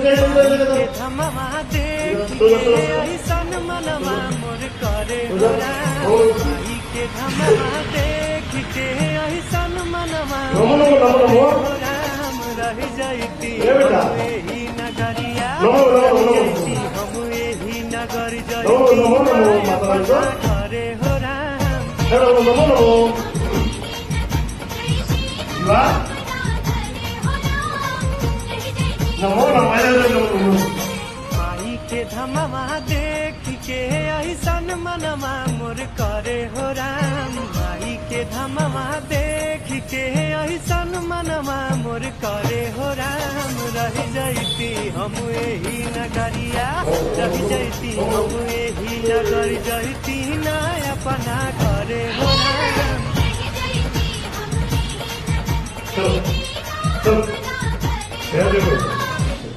धमवा देख के ऐसन मनवा मोर करे हो राम माई के धमवा देख के ऐसन मनवा मोर करे हो राम रह जैती हम एही नगरिया हम एही नगर जैती अपना करे हो राम माई के धमवा देख के ऐसन मनवा मोर करे हो राम माई के धमवा देख के ऐसन मनवा मोर करे हो राम रह जैती हम एही नगरिया रह जैती हम एही नगर जैती ना अपना करे हो राम